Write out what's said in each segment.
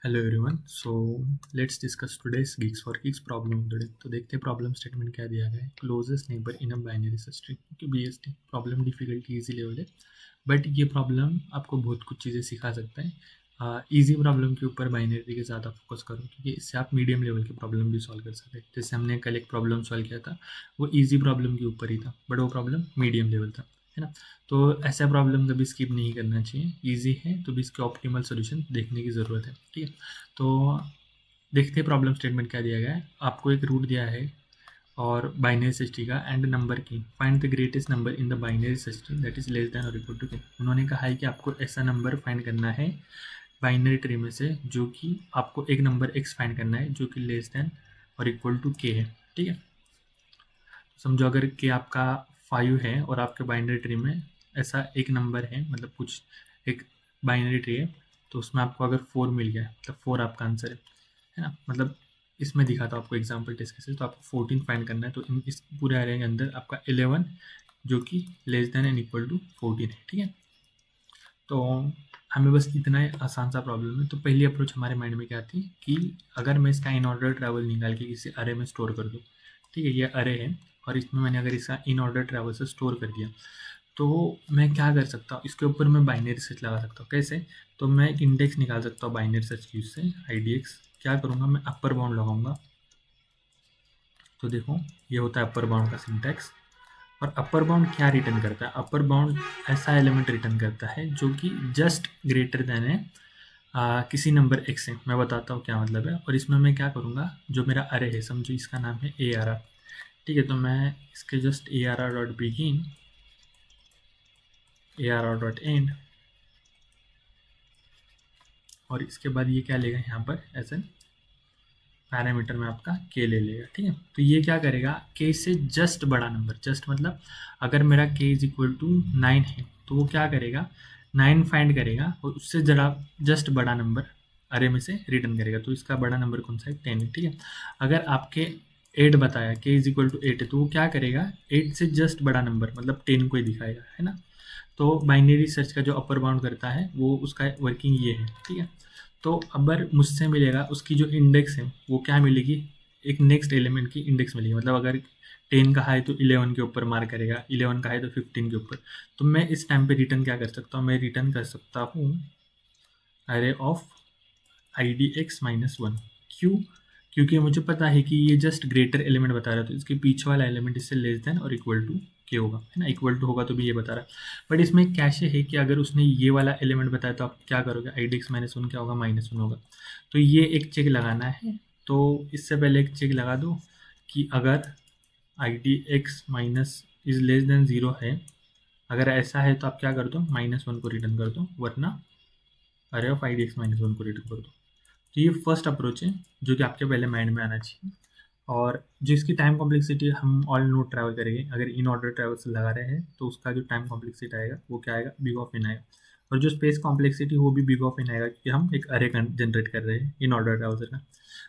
Hello everyone. So let's discuss today's gigs for gigs problem today. तो देखते हैं problem statement क्या दिया गया है। Closest neighbour in a binary system, क्योंकि BST problem difficulty easy level है, बट ये प्रॉब्लम आपको बहुत कुछ चीज़ें सिखा सकता है। इजी प्रॉब्लम के ऊपर बाइनरी के ज़्यादा फोकस करो, क्योंकि इससे आप मीडियम लेवल की प्रॉब्लम भी सॉल्व कर सकते हैं। जैसे हमने कल एक प्रॉब्लम सॉल्व किया था, वो इजी प्रॉब्लम के ऊपर ही था, बट वो प्रॉब्लम मीडियम लेवल था, है ना। तो ऐसा प्रॉब्लम कभी स्किप नहीं करना चाहिए। इजी है तो भी इसके ऑप्टिमल सॉल्यूशन देखने की ज़रूरत है, ठीक है। तो देखते हैं प्रॉब्लम स्टेटमेंट क्या दिया गया है। आपको एक रूट दिया है और बाइनरी सिस्टम का एंड नंबर की find the greatest number in the binary system that is less then और इक्वल टू के। उन्होंने कहा है कि आपको ऐसा नंबर फाइंड करना है बाइनरी ट्री में से, जो कि आपको एक नंबर एक्स फाइंड करना है जो कि लेस देन और इक्वल टू के है, ठीक है। समझो अगर के आपका 5 है और आपके बाइनरी ट्री में ऐसा एक नंबर है, मतलब कुछ एक बाइनरी ट्री है, तो उसमें आपको अगर 4 मिल गया तो 4 आपका आंसर है ना। मतलब इसमें दिखा था आपको एग्जाम्पल टेस्ट केसेस, तो आपको 14 फाइंड करना है। तो इस पूरे एरे के अंदर आपका 11 जो कि less than and equal to 14 है, ठीक है। तो हमें बस इतना ही आसान सा प्रॉब्लम है। तो पहली अप्रोच हमारे माइंड में क्या आती है कि अगर मैं इसका इन ऑर्डर ट्रैवल निकाल के किसी अरे में स्टोर कर दूँ, ठीक है, ये अरे है और इसमें मैंने अगर इसका इन ऑर्डर ट्रैवल से स्टोर कर दिया, तो मैं क्या कर सकता हूँ, इसके ऊपर मैं बाइनरी सर्च लगा सकता हूँ। कैसे? तो मैं इंडेक्स निकाल सकता हूँ बाइनरी सर्च यूज से, IDX। क्या करूँगा, मैं अपर बाउंड लगाऊंगा। तो देखो, ये होता है अपर बाउंड का सिंटैक्स। और अपर बाउंड क्या रिटर्न करता है? अपर बाउंड ऐसा एलिमेंट रिटर्न करता है जो कि जस्ट ग्रेटर देन है किसी नंबर एक्स है। मैं बताता हूँ क्या मतलब है। और इसमें मैं क्या करूँगा, जो मेरा अरे है, समझो इसका नाम है ARR, ठीक है। तो मैं इसके just ARR dot begin, ARR dot and, और इसके बाद ये क्या लेगा यहाँ पर एज एन पैरामीटर में आपका के ले लेगा, ठीक है। तो ये क्या करेगा, के से जस्ट बड़ा नंबर, जस्ट मतलब अगर मेरा के इज इक्वल टू 9 है, तो वो क्या करेगा, 9 फाइंड करेगा और उससे जरा जस्ट बड़ा नंबर अरे में से रिटर्न करेगा। तो इसका बड़ा नंबर कौन सा है? 10 है, ठीक है। अगर आपके 8 बताया, के इज इक्वल टू 8 है, तो वो क्या करेगा, 8 से जस्ट बड़ा नंबर मतलब 10 को ही दिखाएगा, है ना। तो बाइनरी सर्च का जो अपर बाउंड करता है वो उसका वर्किंग ये है, ठीक है। तो अगर मुझसे मिलेगा, उसकी जो इंडेक्स है वो क्या मिलेगी, एक नेक्स्ट एलिमेंट की इंडेक्स मिलेगी। मतलब अगर 10 का है तो 11 के ऊपर मार्क करेगा, 11 का है तो 15 के ऊपर। तो मैं इस टाइम पे रिटर्न क्या कर सकता हूँ, मैं रिटर्न कर सकता हूँ अरे ऑफ IDX-1। क्यों? क्योंकि मुझे पता है कि ये जस्ट ग्रेटर एलिमेंट बता रहा है, तो इसके पीछे वाला एलिमेंट इससे लेस देन और इक्वल टू के होगा, है ना। इक्वल टू होगा तो भी ये बता रहा है। बट इसमें कैसे है कि अगर उसने ये वाला एलिमेंट बताया तो आप क्या करोगे, IDX-1 क्या होगा, -1 होगा। तो ये एक चेक लगाना है। तो इससे पहले एक चेक लगा दो कि अगर IDX minus is less then 0 है, अगर ऐसा है तो आप क्या कर दो, -1 को रिटर्न कर दो, वरना अरे ऑफ IDX-1 को रिटर्न कर दो। तो ये फर्स्ट अप्रोच है जो कि आपके पहले माइंड में आना चाहिए। और जिसकी टाइम कॉम्प्लेक्सिटी हम ऑल नोड ट्रैवल करेंगे, अगर इन ऑर्डर ट्रैवल से लगा रहे हैं तो उसका जो टाइम कॉम्प्लेक्सिटी आएगा वो क्या आएगा, बिग ऑफ एन आएगा। और जो स्पेस कॉम्प्लेक्सिटी वो भी बिग ऑफ एन आएगा, क्योंकि हम एक अरे जनरेट कर रहे हैं इन ऑर्डर ट्रैवल का।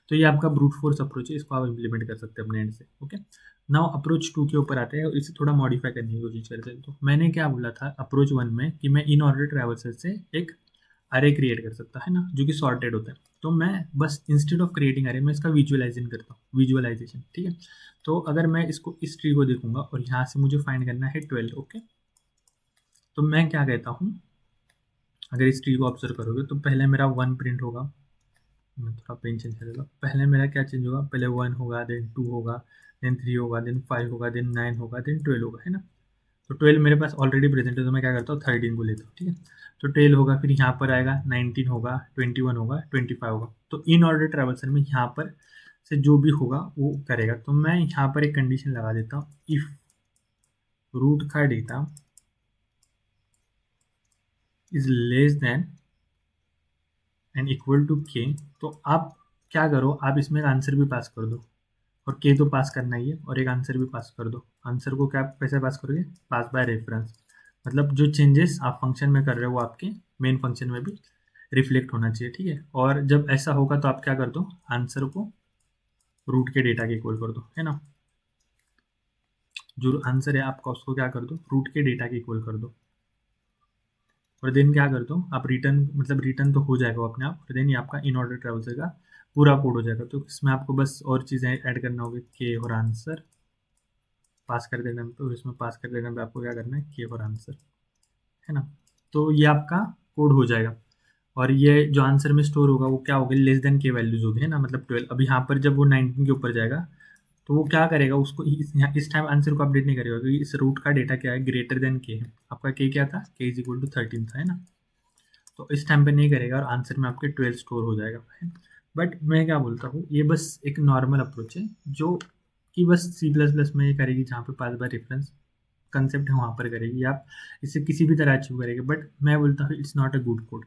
तो ये आपका ब्रूट फोर्स अप्रोच है, इसको आप इम्प्लीमेंट कर सकते हैं अपने एंड से। ओके, नाउ अप्रोच 2 के ऊपर आते हैं और इसे थोड़ा मॉडिफाई करने की कोशिश करते हैं। तो मैंने क्या बोला था अप्रोच 1 में कि मैं इन ऑर्डर ट्रैवल से एक अरे क्रिएट कर सकता है ना, जो कि सॉर्टेड होता है। तो मैं बस इंस्टेड ऑफ क्रिएटिंग अरे मैं इसका विजुअलाइजेशन करता हूँ, विजुअलाइजेशन, ठीक है। तो अगर मैं इसको इस ट्री को देखूंगा और यहाँ से मुझे फाइंड करना है 12, ओके। तो मैं क्या कहता हूँ, अगर इस ट्री को ऑब्जर्व करोगे तो पहले मेरा 1 प्रिंट होगा। मैं थोड़ा पेन चेंज करेगा, पहले मेरा क्या चेंज होगा, पहले 1 होगा, देन 2 होगा, देन 3 होगा, देन 5 होगा, देन 9 होगा, देन 12 होगा, है ना। तो 12 मेरे पास ऑलरेडी प्रेजेंट है, तो मैं क्या करता हूँ 13 को लेता हूँ, ठीक है। तो 12 होगा, फिर यहाँ पर आएगा 19 होगा, 21 होगा, 25 होगा। तो इन ऑर्डर ट्रेवल्सन में यहाँ पर से जो भी होगा वो करेगा। तो मैं यहाँ पर एक कंडीशन लगा देता हूँ, इफ रूट का data is less than and equal to k. तो आप क्या करो, आप इसमें एक आंसर भी पास कर दो, और के तो पास करना ही है, और एक आंसर भी पास कर दो। आंसर को क्या कैसे पास करोगे, पास बाय रेफरेंस। मतलब जो चेंजेस आप फंक्शन में कर रहे हो वो आपके मेन फंक्शन में भी रिफ्लेक्ट होना चाहिए, ठीक है। और जब ऐसा होगा तो आप क्या कर दो, आंसर को रूट के डेटा के इक्वल कर दो, है ना। जो आंसर है आपका उसको क्या कर दो, रूट के डेटा के इक्वल कर दो। और देन क्या करते हो आप, रिटर्न मतलब रिटर्न तो हो जाएगा वो अपने आप, और देन ये आपका इन ऑर्डर ट्रेवल्सर का पूरा कोड हो जाएगा। तो इसमें आपको बस और चीज़ें ऐड करना होगी, के और आंसर पास कर देने पे, और इसमें पास कर देने पे आपको क्या करना है, के और आंसर, है ना। तो ये आपका कोड हो जाएगा, और ये जो आंसर में स्टोर होगा वो क्या होगा, लेस देन के वैल्यूज होगी, है ना, मतलब 12। अब यहाँ पर जब वो 19 के ऊपर जाएगा तो वो क्या करेगा, उसको इस टाइम आंसर को अपडेट नहीं करेगा, क्योंकि इस रूट का डेटा क्या है, ग्रेटर देन के है। आपका के क्या था, के इज इक्वल टू 13 था, है ना। तो इस टाइम पे नहीं करेगा और आंसर में आपके 12 स्टोर हो जाएगा, है। बट मैं क्या बोलता हूँ, ये बस एक नॉर्मल अप्रोच है जो कि बस C++ में ये करेगी, जहाँ पे पास बाय रेफरेंस कंसेप्ट है वहाँ पर करेगी, आप इसे किसी भी तरह अचीव करेंगे। बट मैं बोलता हूँ it's not a good code,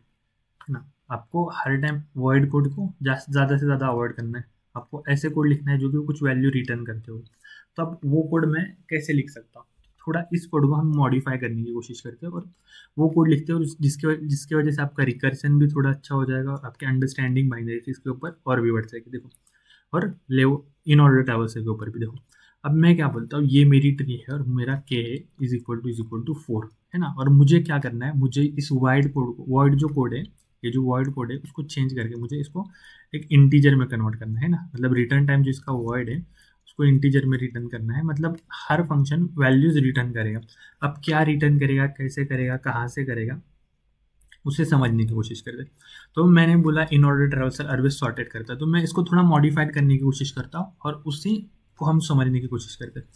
है ना। आपको हर टाइम वॉइड कोड को ज़्यादा से ज़्यादा अवॉइड करना है। आपको ऐसे कोड लिखना है जो कि कुछ वैल्यू रिटर्न करते हो। तो अब वो कोड मैं कैसे लिख सकता हूँ, थोड़ा इस कोड को हम मॉडिफाई करने की कोशिश करते हैं, और वो कोड लिखते हैं, और जिसकी वजह से आपका रिकर्सन भी थोड़ा अच्छा हो जाएगा, और आपकी अंडरस्टैंडिंग बाइनरीज के ऊपर और भी बढ़ जाएगी, देखो। और ले इन ऑर्डर ट्रैवल्सर के ऊपर भी देखो। अब मैं क्या बोलता हूँ, ये मेरी ट्री है और मेरा के इज इक्वल टू 4, है ना। और मुझे क्या करना है, मुझे इस वाइड कोड को, वाइड जो कोड है, ये जो वाइड कोड है उसको चेंज करके मुझे इसको एक इंटीजर में कन्वर्ट करना है ना। मतलब रिटर्न टाइम जो इसका वाइड है उसको इंटीजर में रिटर्न करना है, मतलब हर फंक्शन वैल्यूज रिटर्न करेगा। अब क्या रिटर्न करेगा, कैसे करेगा, कहाँ से करेगा, उसे समझने की कोशिश करते। तो मैंने बोला इन ऑर्डर ट्रेवल्सर ऑलवेज सॉर्टेड करता है, तो मैं इसको थोड़ा मॉडिफाइड करने की कोशिश करता हूँ और उसी को हम समझने की कोशिश करते हैं।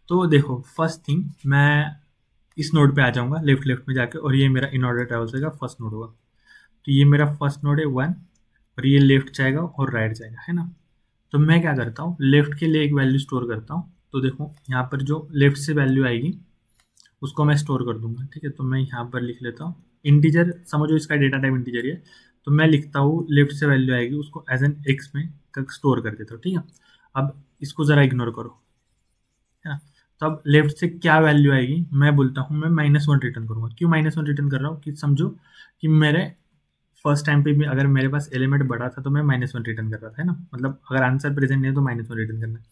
तो देखो फर्स्ट थिंग, मैं इस नोड पे आ जाऊंगा लेफ्ट लेफ्ट में जाके, और ये मेरा इन ऑर्डर ट्रेवल्सर का फर्स्ट नोड होगा। तो ये मेरा फर्स्ट नोड है 1, और ये लेफ्ट जाएगा और राइट जाएगा, है ना। तो मैं क्या करता हूँ, लेफ्ट के लिए एक वैल्यू स्टोर करता हूँ। तो देखो यहाँ पर जो लेफ्ट से वैल्यू आएगी उसको मैं स्टोर कर दूंगा, ठीक है। तो मैं यहाँ पर लिख लेता हूँ इंटीजर, समझो इसका डेटा टाइप इंटीजर है। तो मैं लिखता हूँ लेफ्ट से वैल्यू आएगी उसको एज एन एक्स में स्टोर कर देता हूँ, ठीक है। अब इसको ज़रा इग्नोर करो, है ना। तो अब लेफ्ट से क्या वैल्यू आएगी, मैं बोलता हूँ मैं -1 रिटर्न करूँगा। क्यों -1 रिटर्न कर रहा हूँ, कि समझो कि मेरे फर्स्ट टाइम पे भी अगर मेरे पास एलिमेंट बड़ा था तो मैं -1 रिटर्न कर रहा था, है ना। मतलब अगर आंसर प्रेजेंट नहीं है तो -1 रिटर्न करना है।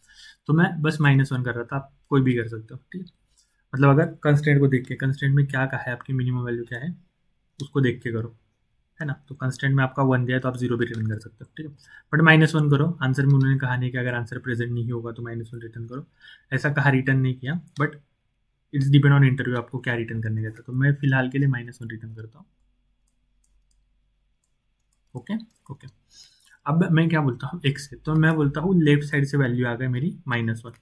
तो मैं बस -1 कर रहा था, आप कोई भी कर सकते हो, ठीक है। मतलब अगर कंस्ट्रेंट को देख के, कंस्ट्रेंट में क्या कहा है, आपकी मिनिमम वैल्यू क्या है, उसको देख के करो, है ना। तो कंस्टेंट में आपका 1 दिया है तो आप 0 भी रिटर्न कर सकते हो, ठीक है। बट -1 करो, आंसर में उन्होंने कहा नहीं कि अगर आंसर प्रेजेंट नहीं होगा तो -1 रिटर्न करो, ऐसा कहा, रिटर्न नहीं किया। But it's depend on interview, आपको क्या रिटर्न करने का था। तो मैं फिलहाल के लिए -1 रिटर्न करता हूँ। Okay, okay. अब मैं क्या बोलता हूँ, एक्स है, तो मैं बोलता हूँ लेफ्ट साइड से वैल्यू आ गई मेरी -1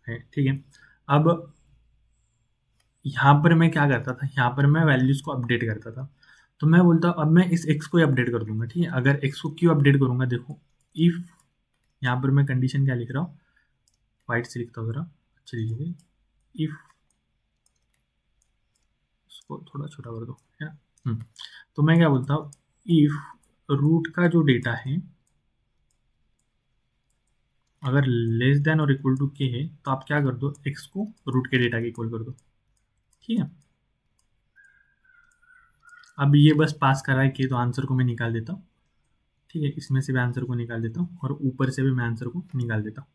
है, ठीक है। अब यहाँ पर मैं क्या करता था, यहाँ पर मैं वैल्यूज को अपडेट करता था। तो मैं बोलता हूँ अब मैं इस एक्स को ही अपडेट कर दूंगा, ठीक है। अगर एक्स को क्यों अपडेट करूंगा, देखो इफ, यहाँ पर मैं कंडीशन क्या लिख रहा हूँ, वाइट से लिखता हूँ जरा, अच्छे लिखिए। इफ, इसको थोड़ा छोटा कर दो, है ना। तो मैं क्या बोलता हूँ, इफ रूट का जो डेटा है अगर लेस देन और इक्वल टू के है, तो आप क्या कर दो, एक्स को रूट के डेटा के इक्वल कर दो, ठीक है। अब ये बस पास करा है कि, तो आंसर को मैं निकाल देता हूँ, ठीक है। इसमें से भी आंसर को निकाल देता हूँ और ऊपर से भी मैं आंसर को निकाल देता हूँ।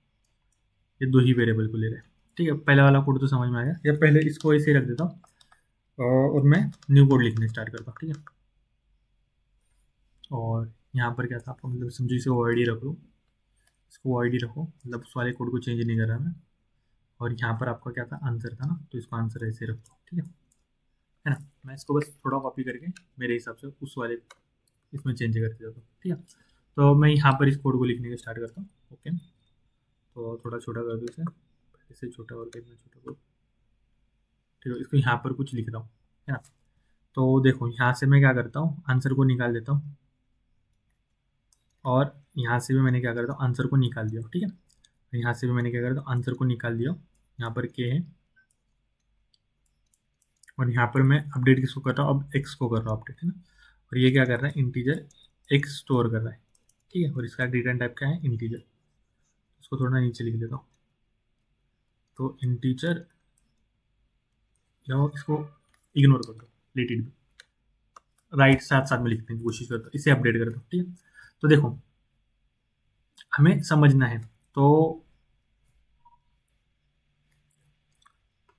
ये दो ही वेरिएबल को ले रहे हैं, ठीक है। पहला वाला कोड तो समझ में आ गया, या पहले इसको ऐसे ही रख देता हूँ और मैं न्यू कोड लिखने स्टार्ट करता हूँ, ठीक है। और यहाँ पर क्या था आपको, मतलब समझो इसे वाइड ही रख लो, इसको वाइड ही रखो, मतलब उस वाले कोड को चेंज नहीं कर रहा मैं। और यहाँ पर आपका क्या था, आंसर था ना, तो इसको आंसर ऐसे रख दो, ठीक है ना। मैं इसको बस थोड़ा कॉपी करके मेरे हिसाब से उस वाले इसमें चेंज करते जाता हूँ, ठीक है। तो मैं यहाँ पर इस कोड को लिखने का स्टार्ट करता हूँ, ओके। तो थोड़ा छोटा कर दो इसे, इससे छोटा और कितना छोटा करो, ठीक है। इसको यहाँ पर कुछ लिख रहा हूँ, है ना। तो देखो यहाँ से मैं क्या करता हूँ, आंसर को निकाल देता हूँ, और यहाँ से भी मैंने क्या करता हूँ, आंसर को निकाल दिया, ठीक है। यहाँ से भी मैंने क्या करता हूँ, आंसर को निकाल दिया। यहाँ पर के है, और यहाँ पर मैं अपडेट किसको कर रहा हूँ, अब एक्स को कर रहा हूँ अपडेट, है ना। और ये क्या कर रहा है, इंटीजर एक्स स्टोर कर रहा है, ठीक है। और इसका रिटर्न टाइप क्या है, इंटीजर। इसको थोड़ा नीचे लिख देता हूँ, तो इंटीजर, या इसको इग्नोर कर दो, लेट इट बी, राइट साथ साथ में लिखने की कोशिश करता हूँ, इसे अपडेट करता हूँ, ठीक है। तो देखो हमें समझना है, तो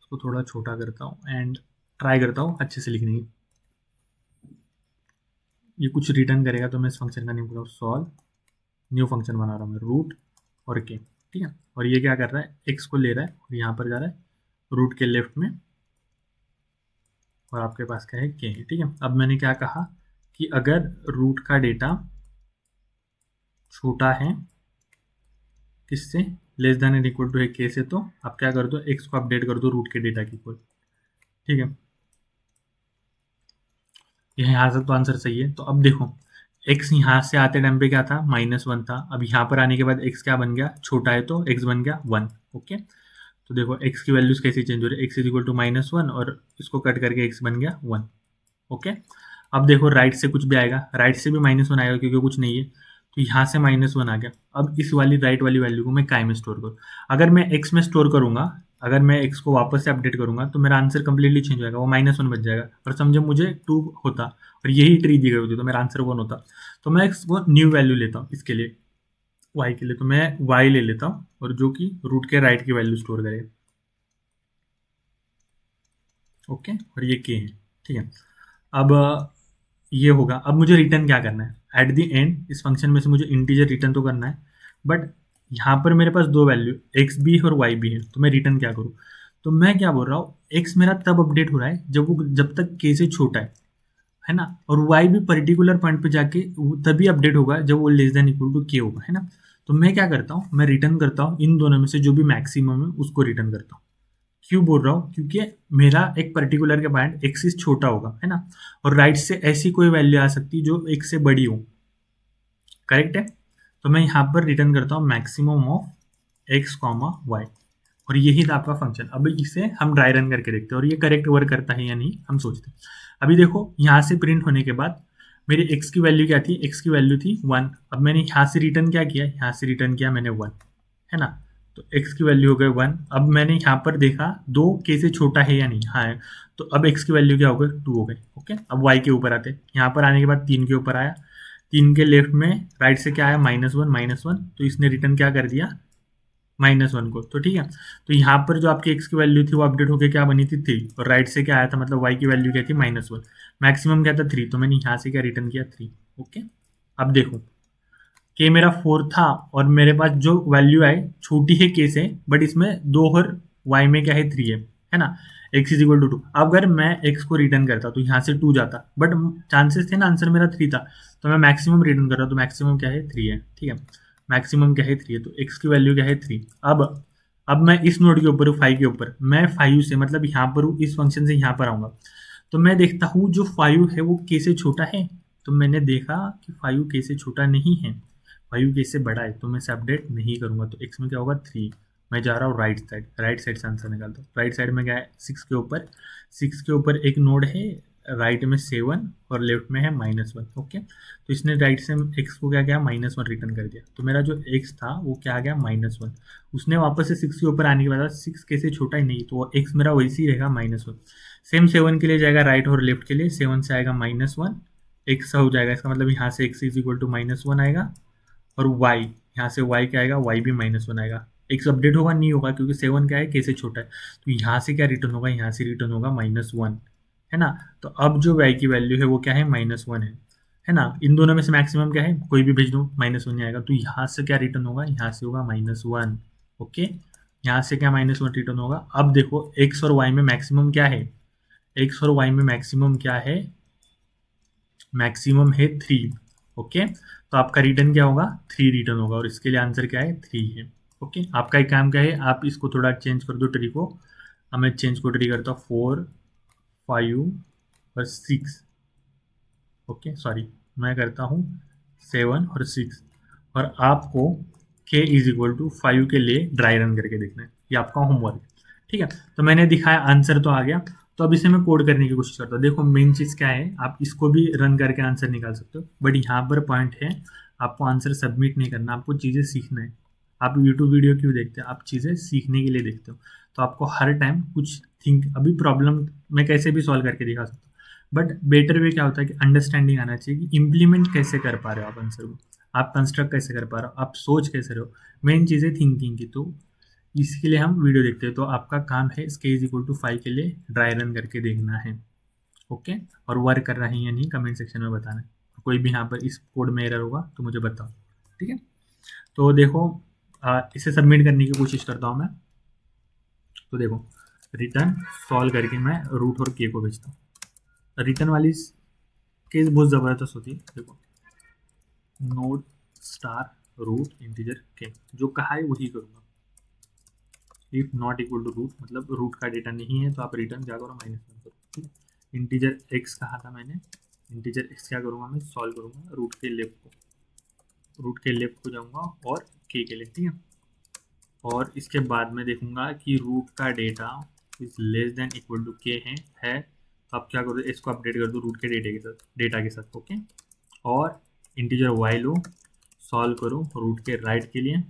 इसको थोड़ा छोटा करता हूँ एंड ट्राई करता हूँ अच्छे से लिखने की। ये कुछ रिटर्न करेगा, तो मैं इस फंक्शन का नेम करूँ सॉल्व, न्यू फंक्शन बना रहा हूँ मैं, रूट और के, ठीक है। और ये क्या कर रहा है, एक्स को ले रहा है और यहाँ पर जा रहा है रूट के लेफ्ट में, और आपके पास क्या है, के है, ठीक है। अब मैंने क्या कहा कि अगर रूट का डेटा छोटा है किससे, less than and equal to है के से, तो आप क्या कर दो, एक्स को अपडेट कर दो रूट के डेटा की इक्वल, ठीक है। यहाँ से तो आंसर सही है। तो अब देखो, एक्स यहाँ से आते टाइम पे क्या था, -1 था। अब यहाँ पर आने के बाद एक्स क्या बन गया, छोटा है तो एक्स बन गया 1, ओके। तो देखो एक्स की वैल्यूज कैसे चेंज हो रही है, एक्स इज इक्वल टू -1 और इसको कट करके एक्स बन गया 1, ओके। अब देखो राइट से कुछ भी आएगा, राइट से भी -1 आएगा क्योंकि कुछ नहीं है, तो यहाँ से -1 आ गया। अब इस वाली राइट वाली वैल्यू को मैं काय में स्टोर करूँ, अगर मैं एक्स में स्टोर करूंगा, अगर मैं एक्स को वापस से अपडेट करूंगा तो मेरा आंसर कंप्लीटली चेंज हो जाएगा, वो -1 बच जाएगा। और समझो मुझे 2 होता और यही ट्री दी गई होती तो मेरा आंसर 1 होता, तो मैं एक्स को न्यू वैल्यू लेता हूँ इसके लिए, वाई के लिए, तो मैं वाई ले लेता हूँ और जो कि रूट के राइट की वैल्यू स्टोर करेगा, ओके। और ये के है, ठीक है। अब ये होगा। अब मुझे रिटर्न क्या करना है, एट द एंड इस फंक्शन में से मुझे इंटीजर रिटर्न तो करना है, बट यहाँ पर मेरे पास दो वैल्यू एक्स भी है और वाई भी है, तो मैं रिटर्न क्या करूँ। तो मैं क्या बोल रहा हूँ, एक्स मेरा तब अपडेट हो रहा है जब तक के से छोटा है ना, और वाई भी पर्टिकुलर पॉइंट पे जाके तभी अपडेट होगा जब वो लेस देन इक्वल टू के होगा, है ना। तो मैं क्या करता हूँ, मैं रिटर्न करता हूँ इन दोनों में से जो भी मैक्सिमम है उसको रिटर्न करता हूँ। क्यों बोल रहा हूँ, क्योंकि मेरा एक पर्टिकुलर के पॉइंट एक्सिस छोटा होगा, है ना, और राइट से ऐसी कोई वैल्यू आ सकती है जो एक से बड़ी हो, करेक्ट है। तो मैं यहाँ पर रिटर्न करता हूँ maximum of x comma y, और यही था आपका फंक्शन। अब इसे हम ड्राई रन करके देखते हैं और ये करेक्ट वर्क करता है या नहीं हम सोचते हैं। अभी देखो यहाँ से प्रिंट होने के बाद मेरी एक्स की वैल्यू क्या थी, एक्स की वैल्यू थी 1। अब मैंने यहाँ से रिटर्न क्या किया, यहाँ से रिटर्न किया मैंने 1, है ना। तो एक्स की वैल्यू हो गई 1। अब मैंने यहाँ पर देखा 2 के से छोटा है या नहीं, हाँ है, तो अब एक्स की वैल्यू क्या हो गई, 2 हो गई, ओके। अब वाई के ऊपर आते, यहाँ पर आने के बाद 3 के ऊपर आया, 3 के लेफ्ट में राइट से क्या आया, -1, तो इसने रिटर्न क्या कर दिया, -1 को, तो ठीक है। तो यहाँ पर जो आपकी एक्स की वैल्यू थी वो अपडेट होकर क्या बनी थी 3, और राइट से क्या आया था, मतलब वाई की वैल्यू क्या थी, -1, मैक्सिमम क्या था 3, तो मैंने यहाँ से क्या रिटर्न किया 3, ओके। अब देखो के मेरा 4 था और मेरे पास जो वैल्यू आई छोटी है के से, बट इसमें 2 और वाई में क्या है 3 है ना, एक्स इज इक्वल टू 2। अगर मैं एक्स को रिटर्न करता तो यहाँ से 2 जाता, बट चांसेस थे ना, आंसर मेरा 3 था, तो मैं मैक्सिमम रिटर्न कर रहा हूँ, तो मैक्सिमम क्या है 3 है, ठीक है। मैक्सिमम क्या है 3 है, तो एक्स की वैल्यू क्या है 3। अब मैं इस नोड के ऊपर हूँ 5 के ऊपर, मैं 5 से मतलब यहाँ पर हूँ, इस फंक्शन से यहाँ पर आऊँगा, तो मैं देखता हूँ जो 5 है वो के से छोटा है, तो मैंने देखा कि 5 के से छोटा नहीं है, 5 के से बड़ा है, तो मैं इसे अपडेट नहीं करूँगा। तो एक्स में क्या होगा 3, मैं जा रहा हूँ राइट साइड से आंसर निकालता हूँ। राइट साइड में क्या है 6 के ऊपर, 6 के ऊपर एक नोड है, राइट में 7 और लेफ्ट में है -1, ओके। तो इसने राइट से एक्स को क्या किया, -1 रिटर्न कर दिया, तो मेरा जो एक्स था वो क्या आ गया -1। उसने वापस से 6 के ऊपर आने के बाद 6 कैसे छोटा ही नहीं, तो एक्स मेरा वैसे ही रहेगा -1। सेम 7 के लिए जाएगा राइट और लेफ्ट के लिए, 7 से आएगा -1, एक्स हो जाएगा, इसका मतलब यहाँ से एक्स इज इक्वल टू -1 आएगा, और वाई यहाँ से वाई क्या आएगा, वाई भी -1 आएगा। एक्स अपडेट होगा नहीं होगा क्योंकि 7 क्या है के से छोटा है, तो यहाँ से क्या रिटर्न होगा, यहाँ से रिटर्न होगा -1, है ना। तो अब जो वाई की वैल्यू है वो क्या है, -1 है ना। इन दोनों में से मैक्सिमम क्या है, कोई भी भेज दो -1 ही आएगा, तो यहाँ से क्या रिटर्न होगा, यहाँ से होगा -1, ओके। यहाँ से क्या -1 रिटर्न होगा। अब देखो एक्स और वाई में मैक्सिमम क्या है, एक्स और वाई में मैक्सिमम क्या है, मैक्सिमम है 3, ओके। तो आपका रिटर्न क्या होगा, 3 रिटर्न होगा, और इसके लिए आंसर क्या है 3 है, ओके। आपका एक काम क्या है, आप इसको थोड़ा चेंज कर दो ट्री को। अब मैं चेंज को ट्री करता हूँ 4, 5 और 6, ओके सॉरी, मैं करता हूँ 7 और 6, और आपको k इज इक्वल टू 5 के लिए ड्राई रन करके देखना है, ये आपका होमवर्क, ठीक है। तो मैंने दिखाया, आंसर तो आ गया, तो अब इसे मैं कोड करने की कोशिश करता हूँ। देखो मेन चीज़ क्या है, आप इसको भी रन करके आंसर निकाल सकते हो, बट यहाँ पर पॉइंट है आपको आंसर सबमिट नहीं करना, आपको चीज़ें सीखना है। आप यूट्यूब वीडियो क्यों देखते हैं, आप चीज़ें सीखने के लिए देखते हो, तो आपको हर टाइम कुछ अभी प्रॉब्लम मैं कैसे भी सॉल्व करके दिखा सकता हूँ, बट बेटर वे क्या होता है कि अंडरस्टैंडिंग आना चाहिए कि इम्प्लीमेंट कैसे कर पा रहे हो आप आंसर को, आप कंस्ट्रक्ट कैसे कर पा रहे हो, आप सोच कैसे रहे हो, मेन चीज़ है थिंकिंग की। तो इसके लिए हम वीडियो देखते हैं, तो आपका काम है इसके इज इक्वल टू 5 के लिए ड्राई रन करके देखना है, ओके। और वर्क कर रहा है या नहीं कमेंट सेक्शन में बताना है। कोई भी यहाँ पर इस कोड में एरर होगा तो मुझे बताओ, ठीक है। तो देखो इसे सबमिट करने की कोशिश करता हूँ मैं। तो देखो रिटर्न सॉल्व करके मैं रूट और के को भेजता हूँ। रिटर्न वाली केस बहुत ज़बरदस्त होती है। देखो नोड स्टार रूट इंटीजर के, जो कहा है वही करूँगा। If not equal to root मतलब रूट का डेटा नहीं है तो आप रिटर्न क्या करो, -1 करो, ठीक है। इंटीजर एक्स कहा था मैंने, इंटीजर एक्स क्या करूँगा मैं, सॉल्व करूँगा रूट के लेफ्ट को जाऊँगा और के लिए, ठीक है। और इसके बाद में देखूंगा कि रूट का data is less than equal to k है। तो आप क्या करो, इसको अपडेट कर दो रूट के डेटा के साथ, ओके। और इंटीजर वाई लो, सॉल्व करो रूट के राइट के लिए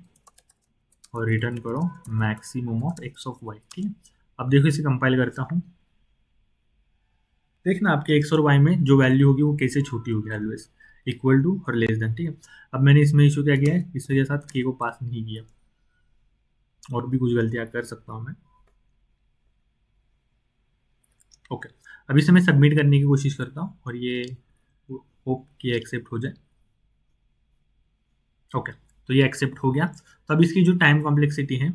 और रिटर्न करो maximum of x of y, ठीक है। अब देखो इसे कंपाइल करता हूँ। देखना आपके एक्स और वाई में जो वैल्यू होगी वो कैसे छोटी होगी, ऑलवेज इक्वल टू और लेस देन, ठीक है। अब मैंने इसमें इशू क्या किया है, इस वजह के साथ के को पास नहीं किया, और भी कुछ गलतियाँ कर सकता हूँ मैं, ओके। अभी से मैं सबमिट करने की कोशिश करता हूँ और ये होप कि एक्सेप्ट हो जाए, ओके। तो ये एक्सेप्ट हो गया। तो अब इसकी जो टाइम कॉम्प्लेक्सिटी है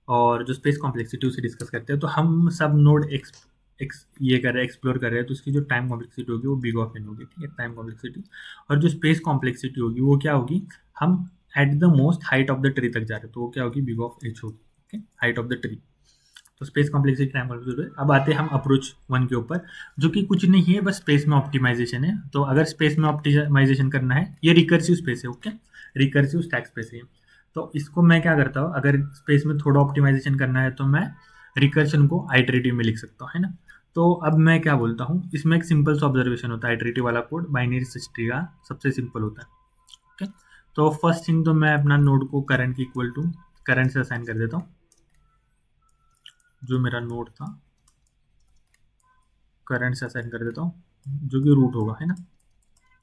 और जो स्पेस कॉम्प्लेक्सिटी उसे डिस्कस करते हैं। तो हम सब नोड एक्स ये कर रहे हैं, एक्सप्लोर कर रहे हैं, तो इसकी जो टाइम कॉम्प्लेक्सिटी होगी वो बिग ऑफ एन होगी, ठीक है, टाइम कॉम्प्लेक्सिटी। और जो स्पेस कॉम्प्लेक्सिटी होगी वो क्या होगी, हम at the most height of the tree तक जा रहे हैं तो वो क्या होगी, बिग ऑफ एच होगी, okay, height of the tree. तो स्पेस कॉम्प्लेक्सिटी टाइम कॉम्प्लेक्सिटी। अब आते हैं हम अप्रोच 1 के ऊपर, जो कि कुछ नहीं है, बस स्पेस में ऑप्टिमाइजेशन है। तो अगर स्पेस में ऑप्टिमाइजेशन करना है, ये रिकर्सिव स्पेस है, ओके, रिकर्सिव स्टैक स्पेस है। तो इसको मैं क्या करता हूँ, अगर स्पेस में थोड़ा ऑप्टिमाइजेशन करना है तो मैं रिकर्शन को आइटरेटिव में लिख सकता हूँ, है ना। तो अब मैं क्या बोलता हूँ, इसमें एक सिंपल सा ऑब्जर्वेशन होता है, आइटरेटिव वाला कोड बाइनरी सर्च ट्री का सबसे सिंपल होता है, ओके। तो फर्स्ट थिंग तो मैं अपना नोड को करंट की इक्वल टू करंट से असाइन कर देता हूँ, जो मेरा नोड था करंट से असाइन कर देता हूँ, जो कि रूट होगा, है ना,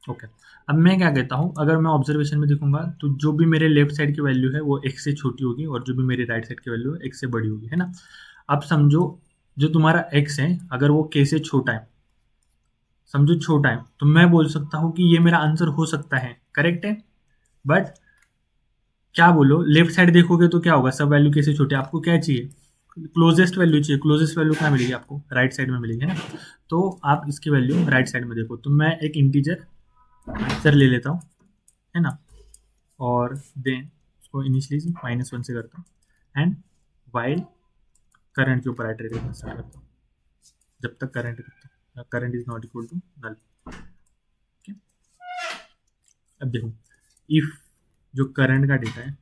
ओके। अब मैं क्या कहता हूँ, अगर मैं ऑब्जर्वेशन में देखूंगा तो जो भी मेरे लेफ्ट साइड की वैल्यू है वो x से छोटी होगी और जो भी मेरे राइट साइड की वैल्यू है x से बड़ी होगी, है ना। अब समझो जो तुम्हारा x है अगर वो k से छोटा है, समझो छोटा है, तो मैं बोल सकता हूँ कि ये मेरा आंसर हो सकता है, करेक्ट है। बट क्या बोलो, लेफ्ट साइड देखोगे तो क्या होगा, सब वैल्यू कैसे छोटे, आपको क्या चाहिए, क्लोजेस्ट वैल्यू चाहिए। क्लोजेस्ट वैल्यू क्या मिलेगी आपको, राइट साइड में मिलेगी, है ना। तो आप इसकी वैल्यू राइट साइड में देखो, तो मैं एक इंटीजर आंसर ले लेता हूँ, है ना, और देन उसको इनिशियली -1 से करता हूँ एंड वाइल करंट के ऊपर आइटरेट करना स्टार्ट करता हूँ जब तक current is not equal to null, okay. अब देखो इफ जो करंट का डेटा है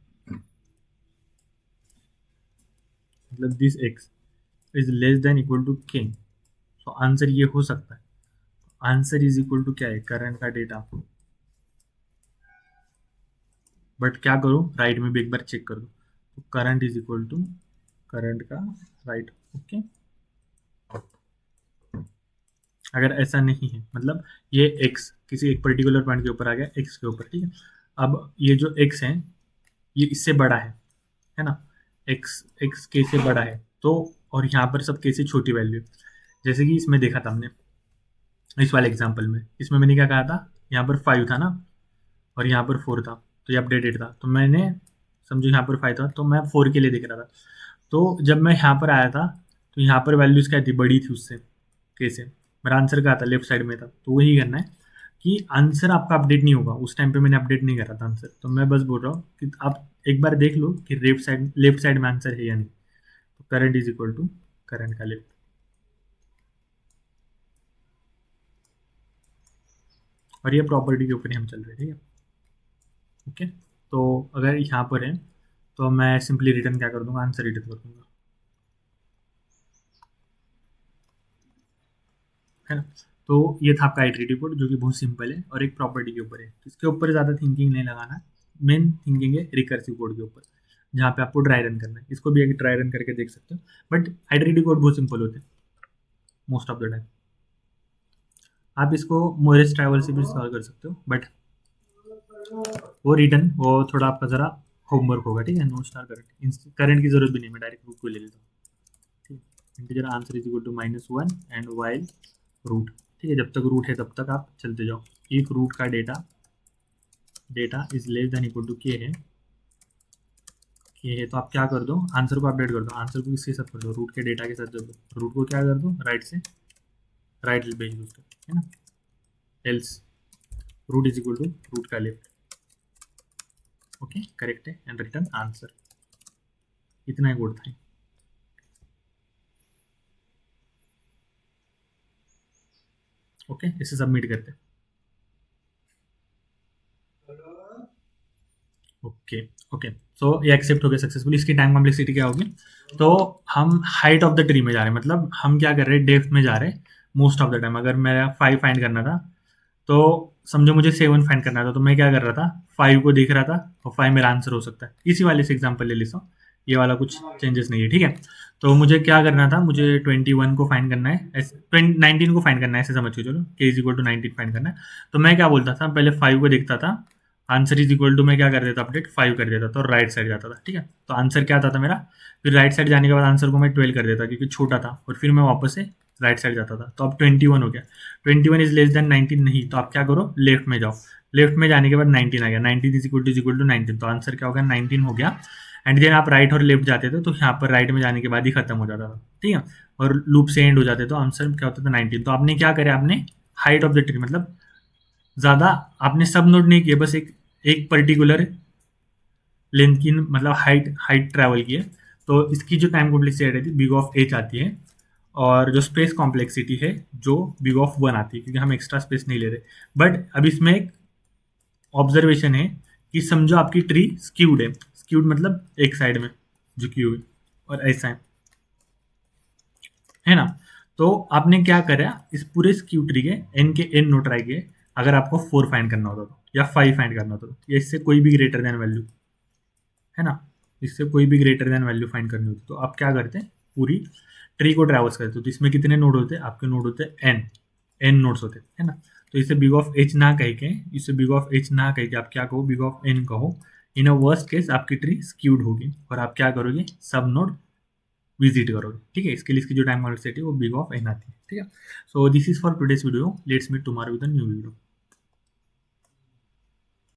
मतलब this x is less than equal to k, तो आंसर ये हो सकता है, आंसर इज इक्वल टू क्या है, करंट का डेटा। बट क्या करो, राइट में भी एक बार चेक कर दो, तो current is equal to current का राइट, ओके। अगर ऐसा नहीं है मतलब ये x किसी एक पर्टिकुलर पॉइंट के ऊपर आ गया, x के ऊपर, ठीक है। अब ये जो x है ये इससे बड़ा है ना, x k से बड़ा है, तो और यहाँ पर सब k से छोटी वैल्यू है। जैसे कि इसमें देखा था हमने, इस वाले एग्जाम्पल में, इसमें मैंने क्या कहा था, यहाँ पर 5 था ना और यहाँ पर 4 था, तो ये अपडेटेड था, तो मैंने समझो यहाँ पर 5 था तो मैं 4 के लिए देख रहा था। तो जब मैं यहाँ पर आया था तो यहाँ पर वैल्यूज क्या थी, बड़ी थी उससे, कैसे, मेरा आंसर क्या था, लेफ्ट साइड में था। तो वही करना है कि आंसर आपका अपडेट नहीं होगा, उस टाइम पे मैंने अपडेट नहीं करा था आंसर, तो मैं बस बोल रहा हूँ कि आप एक बार देख लो कि लेफ्ट साइड में आंसर है या नहीं। तो current is equal to current का लेफ्ट, और ये प्रॉपर्टी के ऊपर ही हम चल रहे हैं, ठीक है, ओके। तो अगर यहाँ पर है तो मैं सिंपली रिटर्न क्या कर दूंगा, आंसर रिटर्न कर दूंगा, है ना। तो ये था आपका इटरेटिव कोड जो कि बहुत सिंपल है और एक प्रॉपर्टी के ऊपर है, तो इसके ऊपर ज़्यादा थिंकिंग नहीं लगाना है। मेन थिंकिंग है रिकर्सिव कोड के ऊपर, जहाँ पे आपको ड्राई रन करना है। इसको भी एक ड्राई रन करके देख सकते हो, बट इटरेटिव कोड बहुत सिंपल होते हैं मोस्ट ऑफ द टाइम। आप इसको मोरेस ट्रैवल से भी सॉल्व कर सकते हो, बट वो थोड़ा आपका ज़रा होमवर्क होगा, ठीक है। नो स्टार करंट की जरूरत भी नहीं, मैं डायरेक्ट रूट को ले लेता हूँ, ठीक है। Integer answer is equal to -1 and while root, ठीक है, जब तक रूट है तब तक आप चलते जाओ। इफ रूट का data is less than equal to k है तो आप क्या कर दो, आंसर को अपडेट कर दो, आंसर को किसके साथ कर दो, रूट के डेटा के साथ कर दो, रूट को क्या कर दो, राइट से राइट भेज दो उसका, है ना, else root is equal to root का लेफ्ट। ओके करेक्ट है एंड रिटर्न आंसर। इतना ही कोड था। ओके इसे सबमिट करते हैं। ओके ओके सो ये एक्सेप्ट हो गया सक्सेसफुल। इसकी टाइम कॉम्प्लेक्सिटी क्या होगी, तो हम हाइट ऑफ द ट्री में जा रहे हैं, मतलब हम क्या कर रहे हैं, डेप्थ में जा रहे हैं मोस्ट ऑफ द टाइम। अगर मेरा 5 फाइंड करना था तो समझो मुझे 7 फाइंड करना था, तो मैं क्या कर रहा था, 5 को देख रहा था और 5 मेरा आंसर हो सकता है। इसी वाले से एग्जाम्पल ले लेता हूँ, ये वाला कुछ चेंजेस नहीं है, ठीक है। तो मुझे क्या करना था, मुझे 21 को फाइंड करना है, 19 को फाइंड करना है, ऐसे समझ के चलो, के इज इक्वल टू 19 फाइंड करना है। तो मैं क्या बोलता था, पहले 5 को देखता था, आंसर इज इक्वल टू मैं क्या कर देता, अपडेट 5 कर देता था और राइट साइड जाता था, ठीक है। तो आंसर क्या आता था मेरा, फिर राइट साइड जाने के बाद आंसर को मैं 12 कर देता क्योंकि छोटा था, और फिर मैं वापस से राइट साइड जाता था। तो अब 21 हो गया, 21 इज लेस देन 19 नहीं, तो आप क्या करो, लेफ्ट में जाओ, लेफ्ट में जाने के बाद 19 आ गया, 19 इज इक्वल टू 19, तो आंसर क्या हो गया, 19 हो गया। एंड देन आप राइट और लेफ्ट जाते थे तो यहाँ पर राइट में जाने के बाद ही खत्म हो जाता था, ठीक है, और लूप से एंड हो जाते तो आंसर क्या होता था 19। तो आपने क्या करे, आपने हाइट ऑफ द ट्री, मतलब ज़्यादा आपने सब नोट नहीं किए, बस एक एक पर्टिकुलर लेंथ की, मतलब हाइट ट्रैवल की है। तो इसकी जो टाइम कॉम्प्लेक्सिटी थी बिग ऑफ एच आती है, और जो स्पेस कॉम्प्लेक्सिटी है जो बिग ऑफ 1 आती है, क्योंकि हम एक्स्ट्रा स्पेस नहीं ले रहे। बट अब इसमें एक ऑब्जर्वेशन है कि समझो आपकी ट्री स्क्यूड है, स्क्यूड मतलब एक साइड में झुकी हुई और ऐसा है ना। तो आपने क्या करा, इस पूरे स्क्यू ट्री के एन के एन नोट ट्राई किए, अगर आपको 4 फाइंड करना होता तो, या 5 फाइंड करना होता तो, या इससे कोई भी ग्रेटर देन वैल्यू, है ना, इससे कोई भी ग्रेटर देन वैल्यू फाइंड करनी होती, तो आप क्या करते हैं, पूरी ट्री को ट्रैवर्स करते हो। तो इसमें कितने नोड होते हैं, आपके नोड होते हैं एन नोड्स होते हैं, है ना। तो इसे बिग ऑफ एच ना कह के, इसे बिग ऑफ एच ना कह के आप क्या कहो, बिग ऑफ एन कहो। इन अ वर्स्ट केस आपकी ट्री स्क्यूड होगी और आप क्या करोगे, सब नोड विजिट करोगे, ठीक है। इसके लिए इसकी जो टाइम कॉम्प्लेक्सिटी है वो बिग ऑफ एन आती है, ठीक है। So this is for today's video, let's meet tomorrow with a new video.